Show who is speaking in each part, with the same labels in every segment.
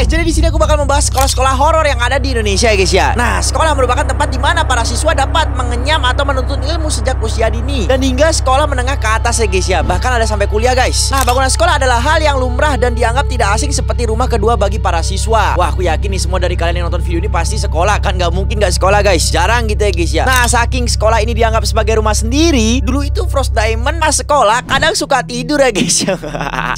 Speaker 1: guys, jadi di sini aku bakal membahas sekolah-sekolah horor yang ada di Indonesia ya guys ya. Nah, sekolah merupakan tempat di mana para siswa dapat mengenyam atau menuntut ilmu sejak usia dini dan hingga sekolah menengah ke atas ya guys ya. Bahkan ada sampai kuliah guys. Nah, bangunan sekolah adalah hal yang lumrah dan dianggap tidak asing seperti rumah kedua bagi para siswa. Wah, aku yakin nih semua dari kalian yang nonton video ini pasti sekolah kan, nggak mungkin nggak sekolah guys. Jarang gitu ya guys ya. Nah, saking sekolah ini dianggap sebagai rumah sendiri, dulu itu Frost Diamond pas sekolah kadang suka tidur ya guys ya.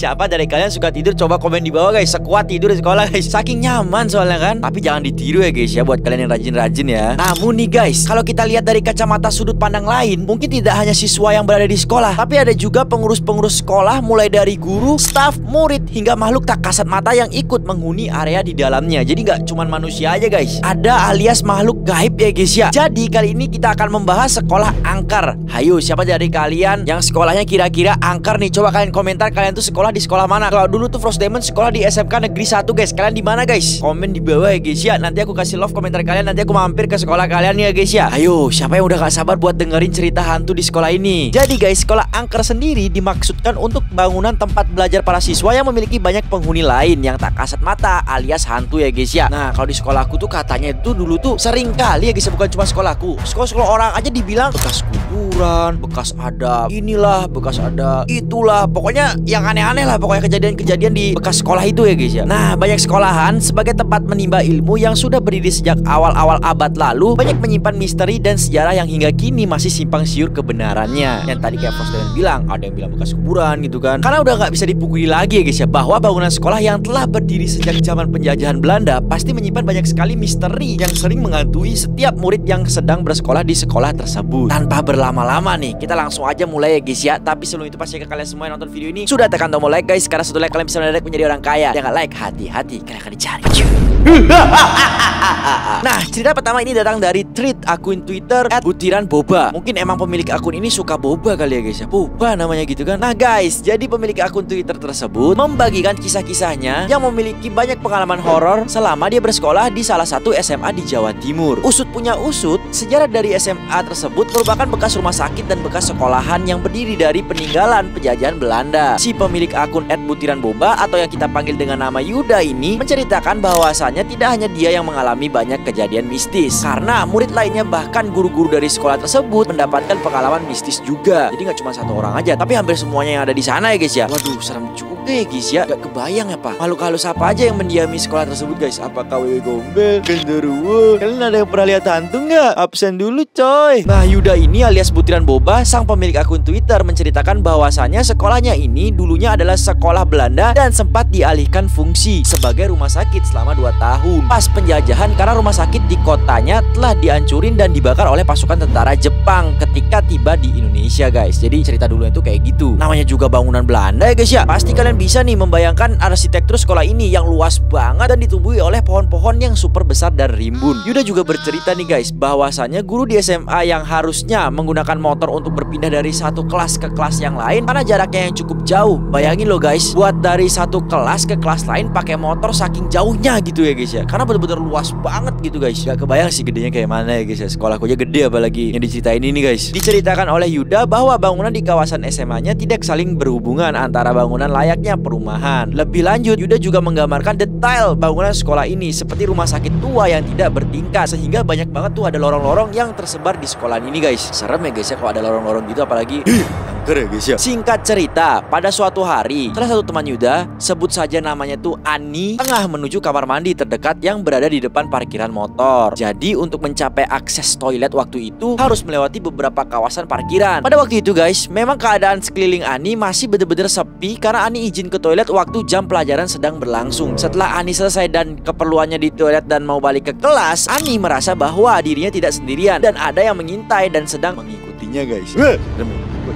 Speaker 1: Siapa dari kalian suka tidur? Coba komen di bawah guys. Sekuat tidur di sekolah guys. Saking nyaman soalnya kan. Tapi jangan ditiru ya guys ya, buat kalian yang rajin-rajin ya. Namun nih guys, kalau kita lihat dari kacamata sudut pandang lain, mungkin tidak hanya siswa yang berada di sekolah, tapi ada juga pengurus-pengurus sekolah, mulai dari guru, staf, murid, hingga makhluk tak kasat mata yang ikut menghuni area di dalamnya. Jadi nggak cuma manusia aja guys, ada alias makhluk gaib ya guys ya. Jadi kali ini kita akan membahas sekolah angker. Hayo, siapa dari kalian yang sekolahnya kira-kira angker nih? Coba kalian komentar, kalian tuh sekolah di sekolah mana? Kalau dulu tuh Frost Diamond sekolah di SMK Negeri 1 guys. Kalian di mana guys? Komen di bawah ya guys ya. Nanti aku kasih love komentar kalian, nanti aku mampir ke sekolah kalian ya guys ya. Ayo, siapa yang udah gak sabar buat dengerin cerita hantu di sekolah ini? Jadi guys, sekolah angker sendiri dimaksudkan untuk bangunan tempat belajar para siswa yang memiliki banyak penghuni lain yang tak kasat mata alias hantu ya guys ya. Nah, kalau di sekolahku tuh katanya itu dulu tuh sering kali ya guys ya, bukan cuma sekolahku. Sekolah-sekolah orang aja dibilang bekas kuburan, bekas ada inilah, bekas ada itulah. Pokoknya yang aneh-aneh lah, pokoknya kejadian-kejadian di bekas sekolah itu ya guys ya. Nah, banyak sekolahan sebagai tempat menimba ilmu yang sudah berdiri sejak awal-awal abad lalu, banyak menyimpan misteri dan sejarah yang hingga kini masih simpang siur kebenarannya. Yang tadi kayak Frost Diamond bilang, ada yang bilang bekas kuburan gitu kan. Karena udah nggak bisa dipungkiri lagi ya guys ya, bahwa bangunan sekolah yang telah berdiri sejak zaman penjajahan Belanda pasti menyimpan banyak sekali misteri yang sering menghantui setiap murid yang sedang bersekolah di sekolah tersebut. Tanpa berlama-lama nih, kita langsung aja mulai ya guys ya. Tapi sebelum itu pastikan kalian semua yang nonton video ini sudah tekan tombol like guys, karena satu like kalian bisa mendadak menjadi orang kaya. Jangan like, hati-hati kalian akan dicari. Nah, cerita pertama ini datang dari tweet akun Twitter @butiranboba. Mungkin emang pemilik akun ini suka boba kali ya guys ya. Boba namanya gitu kan. Nah guys, jadi pemilik akun Twitter tersebut membagikan kisah-kisahnya yang memiliki banyak pengalaman horor selama dia bersekolah di salah satu SMA di Jawa Timur. Usut punya usut, sejarah dari SMA tersebut merupakan bekas rumah sakit dan bekas sekolahan yang berdiri dari peninggalan penjajahan Belanda. Si pemilik akun @butiranboba atau yang kita panggil dengan nama Yuda ini menceritakan bahwasannya tidak hanya dia yang mengalami banyak kejadian mistis, karena murid lainnya bahkan guru-guru dari sekolah tersebut mendapatkan pengalaman mistis juga. Jadi nggak cuma satu orang aja, tapi hampir semuanya yang ada di sana ya guys ya. Waduh, serem juga ya guys ya. Gak kebayang ya pak, makhluk halus apa aja yang mendiami sekolah tersebut guys. Apakah wewe gombel, genderuwo? Kalian ada yang pernah lihat hantu nggak? Absen dulu coy. Nah, Yuda ini alias Butiranboba, sang pemilik akun Twitter, menceritakan bahwasannya sekolahnya ini dulunya adalah sekolah Belanda dan sempat dialihkan fungsi sebagai rumah sakit selama 2 tahun pas penjajahan, karena rumah sakit di kotanya telah dihancurin dan dibakar oleh pasukan tentara Jepang ketika tiba di Indonesia guys. Jadi cerita dulu itu kayak gitu. Namanya juga bangunan Belanda ya guys ya. Pasti kalian bisa nih membayangkan arsitektur sekolah ini yang luas banget dan ditumbuhi oleh pohon-pohon yang super besar dan rimbun. Yuda juga bercerita nih guys, bahwasannya guru di SMA yang harusnya menggunakan motor untuk berpindah dari satu kelas ke kelas yang lain karena jaraknya yang cukup jauh. Bayangin loh guys, buat dari satu kelas ke kelas lain pakai motor saking jauhnya gitu ya guys ya. Karena bener-bener luas banget gitu guys. Gak kebayang sih gedenya kayak mana ya guys ya. Sekolahku aja gede, apalagi yang diceritain ini guys. Diceritakan oleh Yuda bahwa bangunan di kawasan SMA-nya tidak saling berhubungan antara bangunan layaknya perumahan. Lebih lanjut, Yuda juga menggambarkan detail bangunan sekolah ini seperti rumah sakit tua yang tidak bertingkat, sehingga banyak banget tuh ada lorong-lorong yang tersebar di sekolah ini guys. Serem ya guys ya kalau ada lorong-lorong gitu, apalagi angker ya guys ya. Singkat cerita, pada suatu hari salah satu teman Yuda, sebut saja namanya tuh Ani, tengah menuju kamar mandi terdekat yang berada di depan parkiran motor. Jadi untuk mencapai akses toilet waktu itu harus melewati beberapa kawasan parkiran. Pada waktu itu guys, memang keadaan sekeliling Ani masih bener-bener sepi karena Ani izin ke toilet waktu jam pelajaran sedang berlangsung. Setelah Ani selesai dan keperluannya di toilet dan mau balik ke kelas, Ani merasa bahwa dirinya tidak sendirian dan ada yang mengintai dan sedang mengikutinya guys.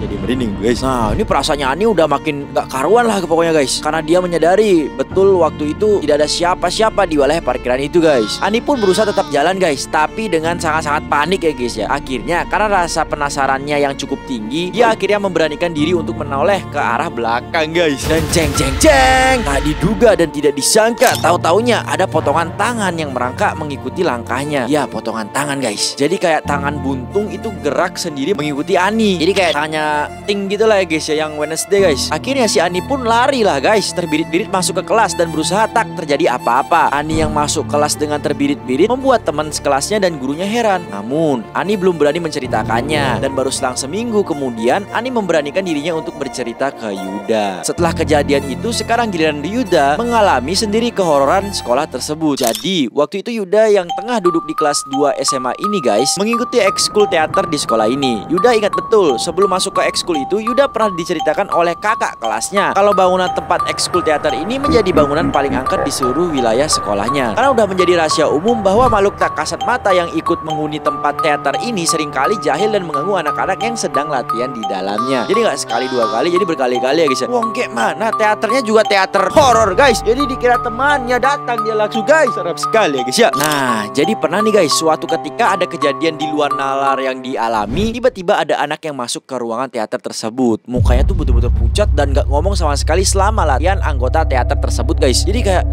Speaker 1: Jadi merinding guys. Nah, ini perasaannya Ani udah makin gak karuan lah pokoknya guys, karena dia menyadari betul waktu itu tidak ada siapa-siapa di wilayah parkiran itu guys. Ani pun berusaha tetap jalan guys, tapi dengan sangat-sangat panik ya guys ya. Akhirnya karena rasa penasarannya yang cukup tinggi, dia akhirnya memberanikan diri untuk menoleh ke arah belakang guys. Dan ceng tak diduga dan tidak disangka, tahu-taunya ada potongan tangan yang merangkak mengikuti langkahnya. Ya, potongan tangan guys. Jadi kayak tangan buntung itu gerak sendiri mengikuti Ani. Jadi kayak tangannya namanya ting gitu lah ya guys ya, yang Wednesday guys. Akhirnya si Ani pun lari lah guys, terbirit-birit masuk ke kelas dan berusaha tak terjadi apa-apa. Ani yang masuk kelas dengan terbirit-birit membuat teman sekelasnya dan gurunya heran. Namun Ani belum berani menceritakannya, dan baru selang seminggu kemudian Ani memberanikan dirinya untuk bercerita ke Yuda. Setelah kejadian itu, sekarang giliran Yuda mengalami sendiri kehororan sekolah tersebut. Jadi waktu itu Yuda yang tengah duduk di kelas 2 SMA ini guys, mengikuti ekskul teater di sekolah ini. Yuda ingat betul, sebelum masuk ke ekskul itu Yuda pernah diceritakan oleh kakak kelasnya kalau bangunan tempat ekskul teater ini menjadi bangunan paling angker di seluruh wilayah sekolahnya. Karena udah menjadi rahasia umum bahwa makhluk tak kasat mata yang ikut menghuni tempat teater ini seringkali jahil dan mengganggu anak-anak yang sedang latihan di dalamnya. Jadi nggak sekali dua kali, jadi berkali-kali ya guys ya. Wong kayak mana teaternya juga teater horor guys. Jadi dikira temannya datang dia langsung guys. Serem sekali ya guys ya. Nah, jadi pernah nih guys, suatu ketika ada kejadian di luar nalar yang dialami. Tiba-tiba ada anak yang masuk ke ruangan teater tersebut. Mukanya tuh betul-betul pucat dan gak ngomong sama sekali selama latihan anggota teater tersebut guys. Jadi kayak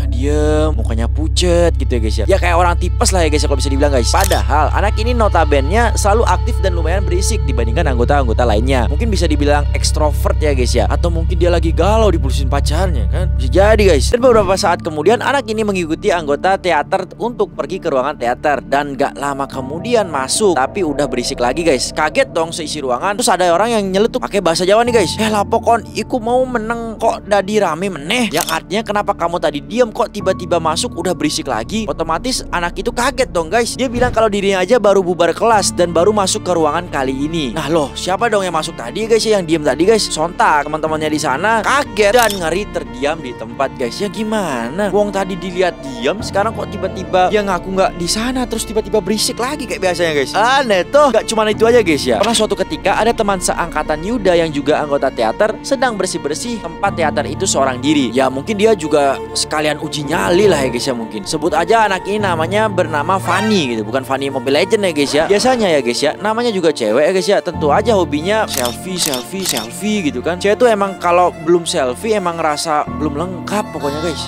Speaker 1: diem, mukanya pucet gitu ya guys ya. Ya kayak orang tipes lah ya guys ya kalau bisa dibilang guys. Padahal anak ini notabene selalu aktif dan lumayan berisik dibandingkan anggota-anggota lainnya. Mungkin bisa dibilang ekstrovert ya guys ya. Atau mungkin dia lagi galau dipulsin pacarnya kan. Bisa jadi guys. Dan beberapa saat kemudian anak ini mengikuti anggota teater untuk pergi ke ruangan teater. Dan gak lama kemudian masuk, tapi udah berisik lagi guys. Kaget dong seisi ruangan. Terus ada orang yang nyeletuk pakai bahasa Jawa nih guys. Lapokon iku mau meneng kok dadi rame meneh. Yang artinya kenapa kamu tadi diam kok tiba-tiba masuk udah berisik lagi. Otomatis anak itu kaget dong guys. Dia bilang kalau dirinya aja baru bubar kelas dan baru masuk ke ruangan kali ini. Nah loh, siapa dong yang masuk tadi guys ya, yang diem tadi guys? Sontak teman-temannya di sana kaget dan ngeri terdiam di tempat guys. Ya gimana? Wong tadi dilihat diam, sekarang kok tiba-tiba dia ngaku nggak di sana terus tiba-tiba berisik lagi kayak biasanya guys. Aneh tuh. Gak cuma itu aja guys ya. Pernah suatu ketika ada teman seangkatan Yuda yang juga anggota teater sedang bersih-bersih tempat teater itu seorang diri. Ya mungkin dia juga sekalian uji nyali lah ya guys ya mungkin. Sebut aja anak ini namanya bernama Fanny gitu. Bukan Fanny Mobile Legend ya guys ya. Biasanya ya guys ya, namanya juga cewek ya guys ya. Tentu aja hobinya selfie gitu kan. Cewek tuh emang kalau belum selfie emang ngerasa belum lengkap pokoknya guys.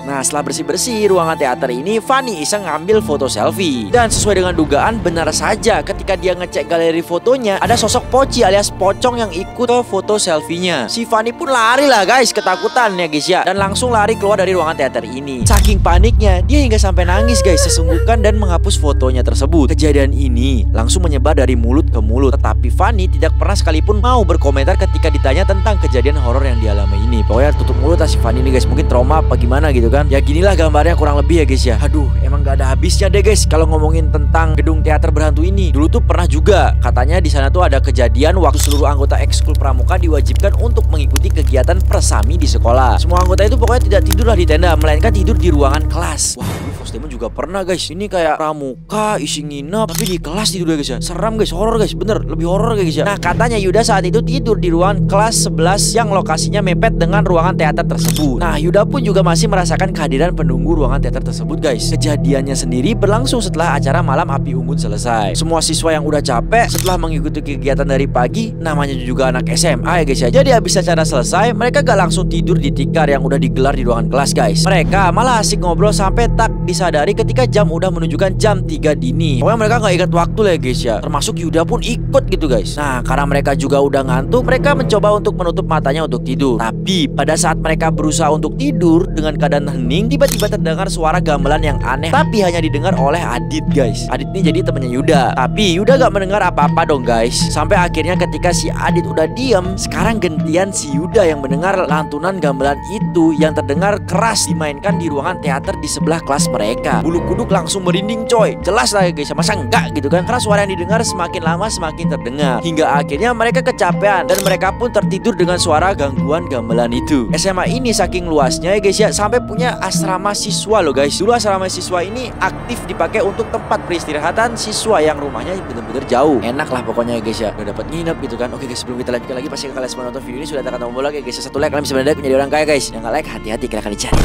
Speaker 1: Nah setelah bersih-bersih ruangan teater ini, Fanny iseng ngambil foto selfie. Dan sesuai dengan dugaan, benar saja ketika dia ngecek galeri fotonya, ada sosok Poci alias pocong yang ikut ke foto selfie-nya. Si Fanny pun lari lah guys, ketakutan ya guys ya. Dan langsung lari keluar dari ruangan teater ini. Saking paniknya, dia hingga sampai nangis guys, sesungguhkan dan menghapus fotonya tersebut. Kejadian ini langsung menyebar dari mulut ke mulut. Tetapi Fanny tidak pernah sekalipun mau berkomentar ketika ditanya tentang kejadian horor yang dialami ini. Pokoknya tutup mulut si Fanny ini guys, mungkin trauma apa gimana gitu kan. Ya ginilah gambarnya kurang lebih ya guys ya. Aduh emang gak ada habisnya deh guys kalau ngomongin tentang gedung teater berhantu ini. Dulu tuh pernah juga katanya di sana tuh ada kejadian waktu seluruh anggota ekskul pramuka diwajibkan untuk mengikuti kegiatan persami di sekolah. Semua anggota itu pokoknya tidak tidur lah di tenda, melainkan tidur di ruangan kelas. Wah dulu Fos Demon juga pernah guys. Ini kayak pramuka isi nginep tapi di kelas tidur ya guys ya. Seram guys, horor guys, bener lebih horor guys ya. Nah katanya Yuda saat itu tidur di ruangan kelas 11 yang lokasinya mepet dengan ruangan teater tersebut. Nah Yuda pun juga masih merasakan kehadiran penunggu ruangan teater tersebut guys. Kejadiannya sendiri berlangsung setelah acara malam api unggun selesai. Semua siswa yang udah capek setelah mengikuti kegiatan dari pagi, namanya juga anak SMA ya guys ya. Jadi habis acara selesai, mereka gak langsung tidur di tikar yang udah digelar di ruangan kelas guys. Mereka malah asik ngobrol sampai tak disadari ketika jam udah menunjukkan jam 3 dini. Pokoknya mereka gak ingat waktu lah ya guys ya. Termasuk Yuda pun ikut gitu guys. Nah karena mereka juga udah ngantuk, mereka mencoba untuk menutup matanya untuk tidur. Tapi pada saat mereka berusaha untuk tidur dengan keadaan hening, tiba-tiba terdengar suara gamelan yang aneh, tapi hanya didengar oleh Adit guys. Adit ini jadi temannya Yuda. Tapi Yuda gak mendengar apa-apa dong guys. Sampai akhirnya ketika si Adit udah diem, sekarang gantian si Yuda yang mendengar lantunan gamelan itu yang terdengar keras dimainkan di ruangan teater di sebelah kelas mereka. Bulu kuduk langsung merinding coy. Jelas lah ya guys, masa enggak gitu kan. Karena suara yang didengar semakin lama semakin terdengar. Hingga akhirnya mereka kecapean dan mereka pun tertidur dengan suara gangguan gamelan itu. SMA ini saking luasnya ya guys ya, sampai punya asrama siswa loh guys. Dulu asrama siswa ini aktif dipakai untuk tempat peristirahatan siswa yang rumahnya bener-bener jauh. Enak lah pokoknya ya guys ya, udah dapat nginep gitu kan. Oke guys, sebelum kita lanjutkan lagi, pasti kalian semua nonton video ini sudah tekan tombol like ya guys. Satu like kalian bisa menjadi orang kaya guys. Yang nggak like hati-hati, kalian akan dicari.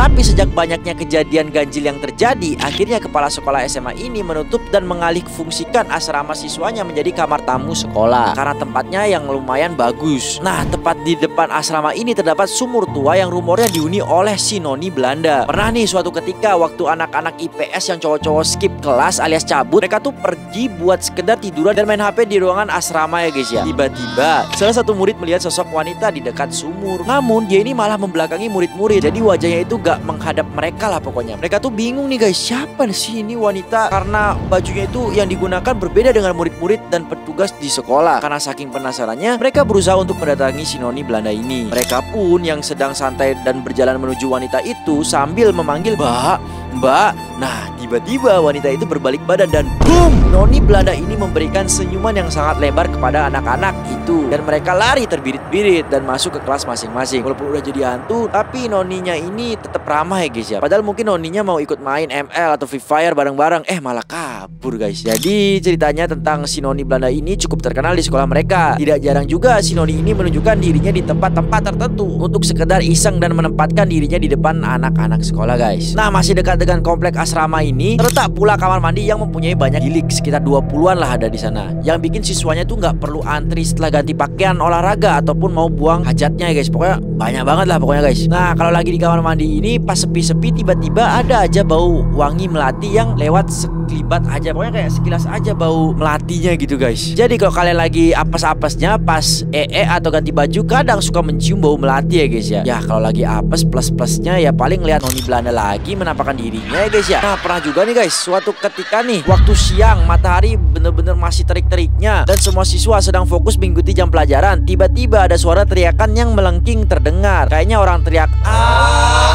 Speaker 1: Tapi sejak banyaknya kejadian ganjil yang terjadi, akhirnya kepala sekolah SMA ini menutup dan mengalih fungsikan asrama siswanya menjadi kamar tamu sekolah karena tempatnya yang lumayan bagus. Nah tepat di depan asrama ini terdapat sumur tua yang rumornya dihuni oleh si Noni Belanda. Pernah nih suatu ketika waktu anak-anak IPS yang cowok-cowok skip kelas alias cabut tersebut, mereka tuh pergi buat sekedar tiduran dan main HP di ruangan asrama ya guys ya. Tiba-tiba salah satu murid melihat sosok wanita di dekat sumur. Namun dia ini malah membelakangi murid-murid. Jadi wajahnya itu gak menghadap mereka lah pokoknya. Mereka tuh bingung nih guys, siapa sih ini wanita? Karena bajunya itu yang digunakan berbeda dengan murid-murid dan petugas di sekolah. Karena saking penasarannya, mereka berusaha untuk mendatangi si noni Belanda ini. Mereka pun yang sedang santai dan berjalan menuju wanita itu sambil memanggil, "Mbak, Mbak." Nah, tiba-tiba wanita itu berbalik badan dan boom! Noni Belanda ini memberikan senyuman yang sangat lebar kepada anak-anak itu. Dan mereka lari terbirit-birit dan masuk ke kelas masing-masing. Walaupun udah jadi hantu, tapi noninya ini tetap ramah ya guys ya. Padahal mungkin noninya mau ikut main ML atau Free Fire bareng-bareng, malah kabur guys. Jadi ceritanya tentang si noni Belanda ini cukup terkenal di sekolah mereka. Tidak jarang juga si noni ini menunjukkan dirinya di tempat-tempat tertentu untuk sekedar iseng dan menempatkan dirinya di depan anak-anak sekolah guys. Nah, masih dekat dengan komplek asrama ini terletak pula kamar mandi yang mempunyai banyak bilik, sekitar 20-an lah ada di sana. Yang bikin siswanya tuh nggak perlu antri setelah ganti pakaian olahraga ataupun mau buang hajatnya ya guys. Pokoknya banyak banget lah pokoknya guys. Nah, kalau lagi di kamar mandi ini pas sepi-sepi tiba-tiba ada aja bau wangi melati yang lewat sekelibat aja. Pokoknya kayak sekilas aja bau melatinya gitu guys. Jadi kalau kalian lagi apes-apesnya pas atau ganti baju kadang suka mencium bau melati ya guys ya. Ya kalau lagi apes plus-plusnya ya paling lihat noni Belanda lagi menampakkan dirinya ya guys ya. Nah, pernah juga nih guys, suatu ketika nih waktu siang matahari bener-bener masih terik-teriknya dan semua siswa sedang fokus mengikuti jam pelajaran, tiba-tiba ada suara teriakan yang melengking terdengar. Kayaknya orang teriak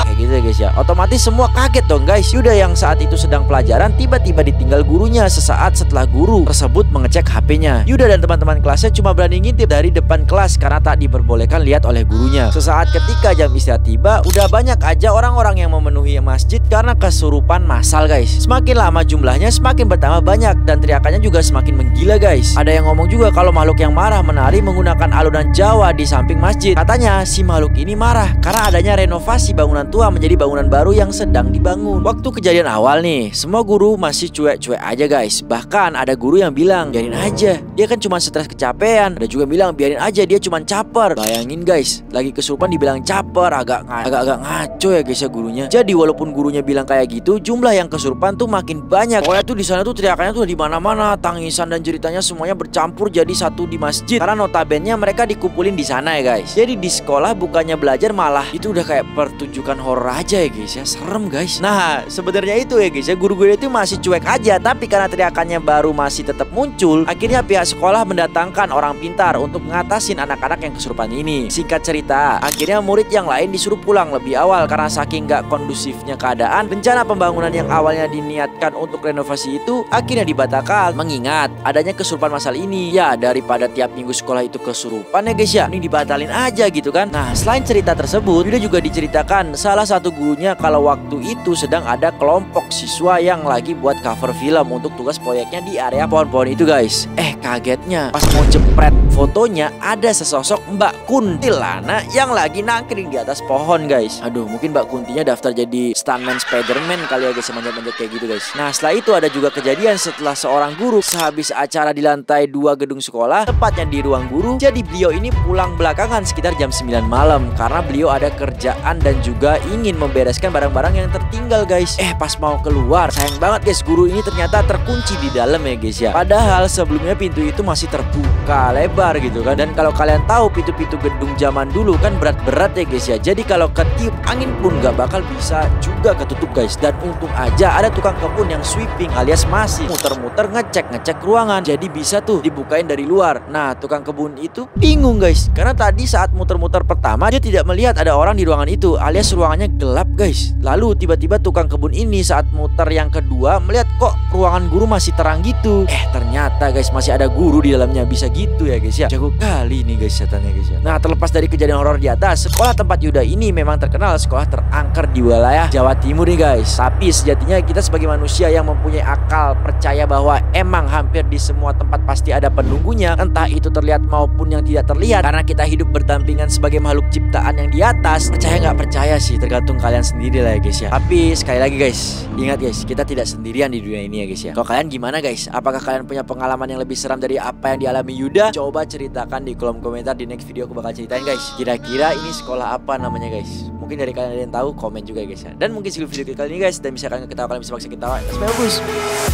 Speaker 1: kayak gitu ya guys ya. Otomatis semua kaget dong guys. Yuda yang saat itu sedang pelajaran tiba-tiba ditinggal gurunya sesaat setelah guru tersebut mengecek HP-nya. Yuda dan teman-teman kelasnya cuma berani ngintip dari depan kelas karena tak diperbolehkan lihat oleh gurunya. Sesaat ketika jam istirahat tiba, udah banyak aja orang-orang yang memenuhi masjid karena kesurupan massal guys. Semakin lama jumlahnya semakin bertambah banyak dan teriakannya juga semakin menggila guys. Ada yang ngomong juga kalau makhluk yang marah menari menggunakan alunan Jawa di samping masjid. Katanya si makhluk ini marah karena adanya renovasi bangunan tua menjadi bangunan baru yang sedang dibangun. Waktu kejadian awal nih, semua guru masih cuek-cuek aja guys. Bahkan ada guru yang bilang, biarin aja, dia kan cuma stres kecapean. Ada juga bilang, biarin aja, dia cuma caper. Bayangin guys, lagi kesurupan dibilang caper, agak ngaco ya guys ya gurunya. Jadi walaupun gurunya bilang kayak gitu, jumlah yang kesurupan tuh makin banyak. Pokoknya tuh di sana tuh teriakannya tuh di mana-mana, tangisan dan ceritanya semuanya bercampur jadi satu di masjid. Karena notabene mereka dikumpulin di sana ya guys. Jadi di sekolah bukannya belajar malah itu udah kayak pertunjukan horor aja ya guys ya. Serem guys. Nah, sebenarnya itu ya guys ya, guru-guru itu masih cuek aja, tapi karena teriakannya baru masih tetap muncul, akhirnya pihak sekolah mendatangkan orang pintar untuk ngatasin anak-anak yang kesurupan ini. Singkat cerita, akhirnya murid yang lain disuruh pulang lebih awal karena saking gak kondusifnya keadaan. Rencana pembangunan yang awalnya diniatkan untuk renovasi itu akhirnya dibatalkan mengingat adanya kesurupan massal ini. Ya, daripada tiap minggu sekolah itu kesurupan ya guys ya, ini dibatalin aja gitu kan. Nah, selain cerita tersebut, dia juga diceritakan salah satu gurunya kalau waktu itu sedang ada kelompok siswa yang lagi buat cover film untuk tugas proyeknya di area pohon-pohon itu guys. Kagetnya pas mau jepret fotonya ada sesosok Mbak Kuntilana yang lagi nangkring di atas pohon guys. Aduh, mungkin Mbak Kuntinya daftar jadi stuntman Spiderman kali ya guys, manjat-manjat kayak gitu guys. Nah, setelah itu ada juga kejadian setelah seorang guru sehabis acara di lantai 2 gedung sekolah, tepatnya di ruang guru. Jadi beliau ini pulang belakangan sekitar jam 9 malam karena beliau ada kerjaan dan juga ingin membereskan barang-barang yang tertinggal guys. Pas mau keluar, sayang banget guys, guru ini ternyata terkunci di dalam ya guys ya. Padahal sebelumnya pintu itu masih terbuka lebar gitu kan. Dan kalau kalian tahu pintu-pintu gedung zaman dulu kan berat-berat ya guys ya. Jadi kalau ketiup angin pun gak bakal bisa juga ketutup guys. Dan untung aja ada tukang kebun yang sweeping alias masih muter-muter ngecek ruangan. Jadi bisa tuh dibukain dari luar. Nah, tukang kebun itu bingung guys, karena tadi saat muter-muter pertama dia tidak melihat ada orang di ruangan itu alias ruangannya gelap guys. Lalu tiba-tiba tukang kebun ini saat muter yang kedua melihat kok ruangan guru masih terang gitu. Ternyata guys masih ada guru di dalamnya. Bisa gitu ya guys ya. Jago kali nih guys setannya guys ya. Nah, terlepas dari kejadian horor di atas, sekolah tempat Yuda ini memang terkenal sekolah terangker di wilayah Jawa Timur nih guys. Tapi sejatinya kita sebagai manusia yang mempunyai akal percaya bahwa emang hampir di semua tempat pasti ada penunggunya, entah itu terlihat maupun yang tidak terlihat. Karena kita hidup berdampingan sebagai makhluk ciptaan yang di atas. Percaya nggak percaya sih, tergantung kalian kalian sendiri lah ya guys ya. Tapi sekali lagi guys, ingat guys, kita tidak sendirian di dunia ini ya guys ya. Kalau kalian gimana guys? Apakah kalian punya pengalaman yang lebih seram dari apa yang dialami Yuda? Coba ceritakan di kolom komentar. Di next video aku bakal ceritain guys, kira-kira ini sekolah apa namanya guys. Mungkin dari kalian ada yang tahu, komen juga guys ya. Dan mungkin segitu video kali ini guys. Dan misalkan ketawa, kalian bisa paksa ketawa.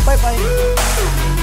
Speaker 1: Bye bye.